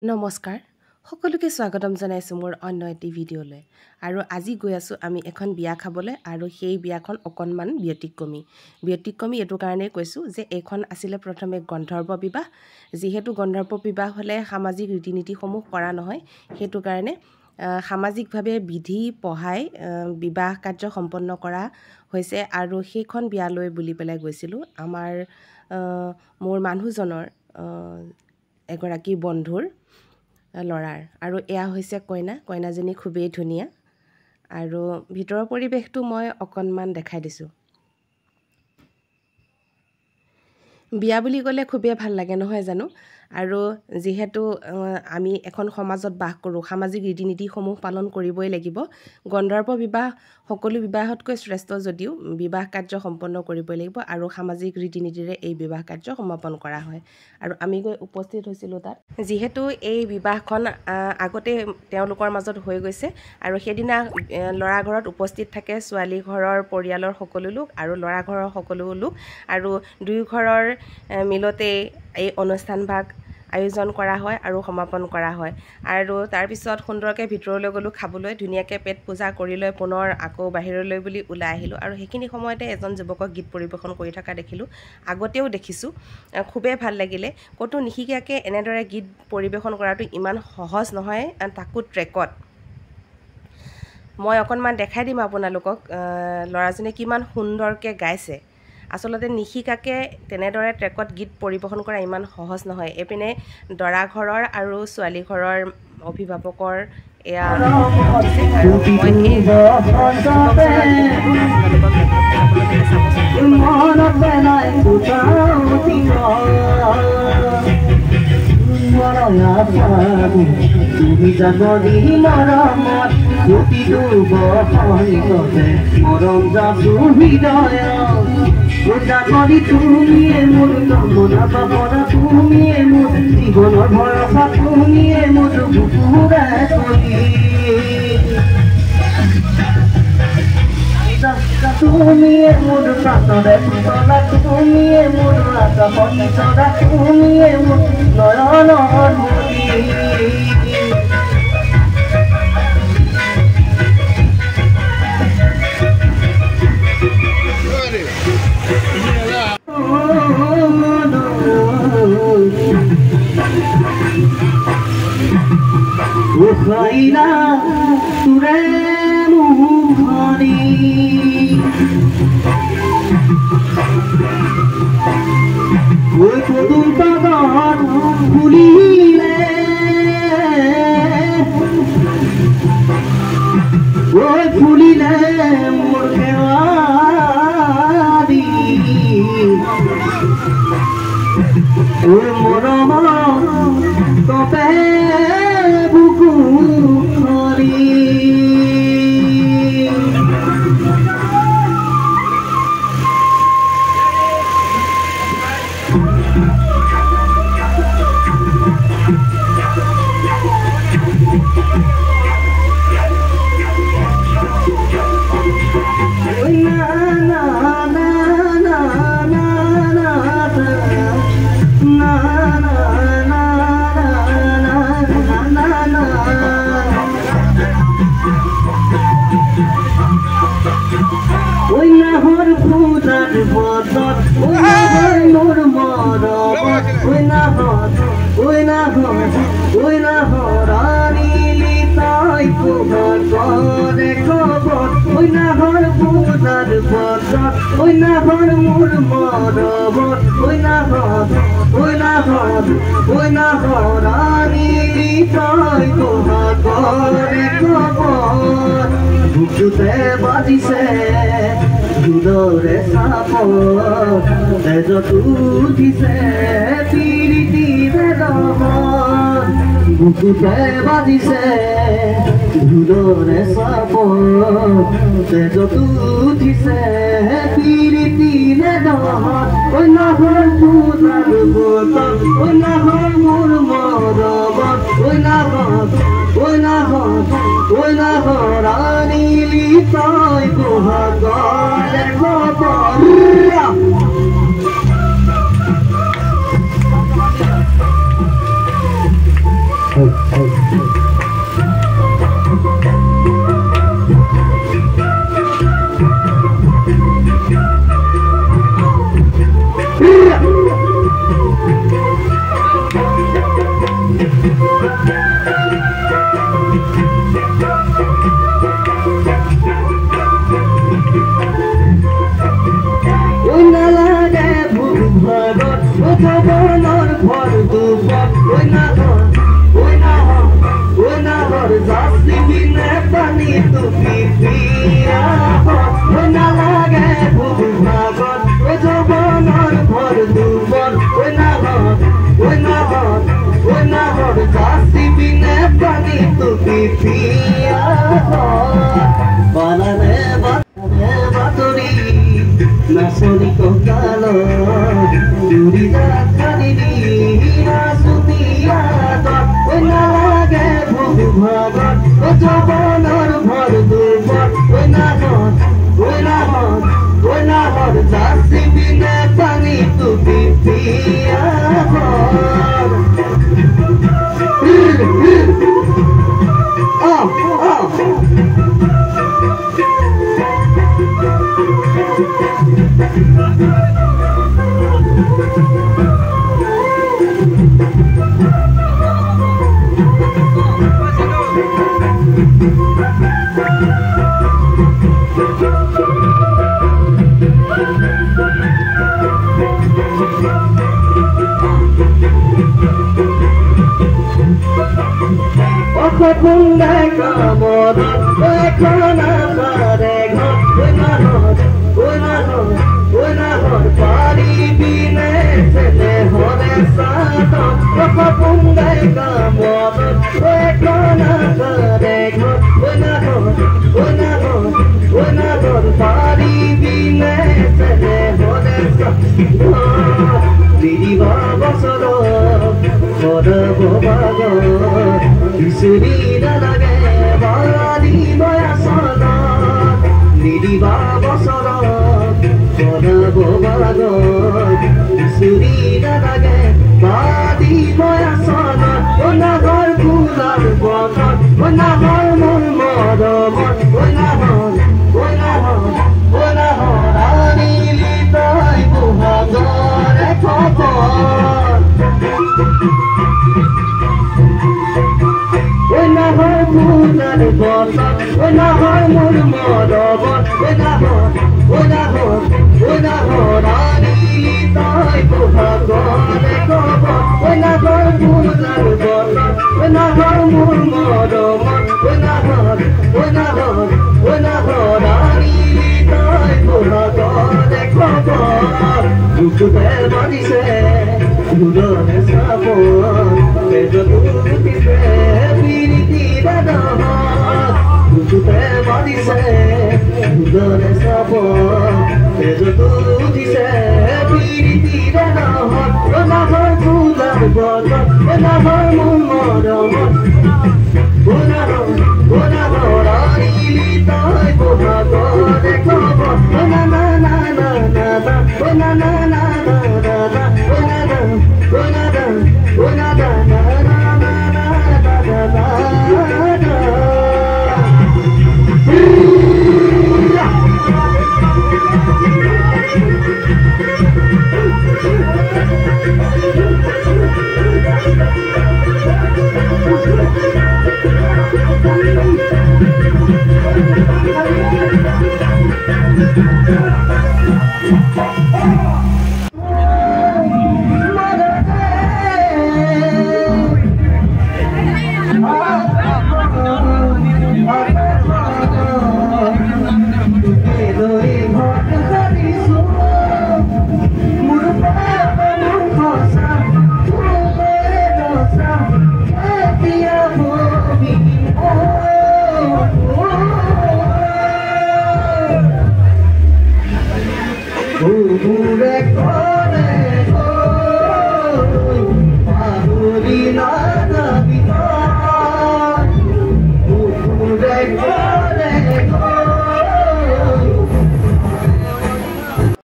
নমস্কাৰ সকলোকে স্বাগতম জনাইছো মোৰ অন্য এটি ভিডিঅ'লৈ আৰু আজি গৈ আছো আমি এখন বিয়া খাবলৈ আৰু সেই বিয়াখন অকনমান ব্যতিক্ৰমী এটো কাৰণে কৈছো যে এখন আছিল প্ৰথমে গন্ধৰ্ব বিবাহ যেহেতু গন্ধৰ্ব বিবাহ হলে সামাজিক ৰীতি-নীতি সমূহ কৰা নহয় হেতু কাৰণে সামাজিকভাৱে বিধি পঢ়াই বিবাহ কাৰ্য সম্পন্ন কৰা হৈছে আৰু সেইখন বিয়ালৈ বুলি পেলাই গৈছিলো আমাৰ মোৰ মানুহজনৰ এগৰাকী বন্ধুৰ লৰাৰ আৰু এয়া হৈছে কইনাজনী খুবেই ধুনীয়া আৰু ভিতৰৰ পৰিবেশটো মই অকনমান দেখাই দিছো বিয়া বুলি ক'লে খুবেই ভাল লাগে নহয় জানো আৰু যেহেতু আমি এখন সমাজত বাস কৰো সামাজিক ৰীতি-নীতি সমূহ পালন কৰিবই লাগিব গন্ধৰ্ব বিবাহ সকলো বিবাহতকৈ শ্ৰেষ্ঠ যদিও বিবাহ কাৰ্য সম্পন্ন কৰিবই লাগিব আৰু সামাজিক ৰীতি-নীতিৰে এই বিবাহ কাৰ্য সমাপন কৰা হয় আৰু আমি গৈ উপস্থিত হৈছিলো তাত যেহেতু এই বিবাহখন আগতে তেওঁলোকৰ মাজত হৈ গৈছে আৰু সেইদিনা লৰা ঘৰত উপস্থিত থাকে ছোৱালী ঘৰৰ পৰিয়ালৰ সকলো লোক আৰু লৰা ঘৰৰ সকলো লোক আৰু দুই ঘৰৰ মিলতে এই অনুষ্ঠান ভাগ আয়োজন কৰা হয় আৰু সমাপন কৰা হয় আৰু তাৰ পিছত সুন্দৰকৈ ভিতৰলৈ গলো খাবলৈ ধুনীয়াকৈ পেট পূজা কৰি লৈ পুনৰ আকৌ বাহিৰলৈ বুলি ওলাই আহিলো আৰু সেইখিনি সময়তে এজন যুৱকক গীত পৰিবেশন কৰি থকা দেখিলো আগতেও দেখিছো খুবেই ভাল লাগিলে কতো নিশিকাকে এনেদৰে গীত পৰিবেশন কৰাটো ইমান সহজ নহয় তাকো ট্ৰেকত মই অকনমান দেখাই দিম আপোনালোকক লৰাজনে কিমান সুন্দৰকৈ গাইছে আসলতে নিশিকাকে তেনেদৰে ট্ৰেকত গীত পৰিবেশন কৰা ইমান সহজ নহয় এপিনে দৰা ঘৰৰ আৰু ছোৱালী ঘৰৰ অভিভাৱকৰ এয়া তুমি জাননী মৰমত প্ৰতিটো বসন্ততে মৰম যাচো হৃদয়ত জাননী তুমিয়ে মোৰ কামনা পাবনা তুমিয়ে মোৰ জীৱনৰ ভৰসা তুমিয়ে মোৰ বুকুৰে তলি তুমিয়ে মোৰ প্ৰাণৰে পুতলা তুমিয়ে মোৰ আকাশৰ তৰা তুমিয়ে মোৰ নয়নৰ মণি Ufaina turenu hani Oi kodum pagan pulile Oi pulile murkhewadi Oi morama tope buku khari বাজিছে দুদৰে চাপৰ তেজত উঠিছে পিৰিতিৰে ৰহত বুকুতে বাজিছে দুদৰে চাপৰ তেজত উঠিছে পিৰিতিৰে ৰহত কইনাঘৰ পূজাৰ বতন কইনাঘৰ মোৰ মৰমত কইনাঘৰ আনিলি তই বহাগৰ খবৰ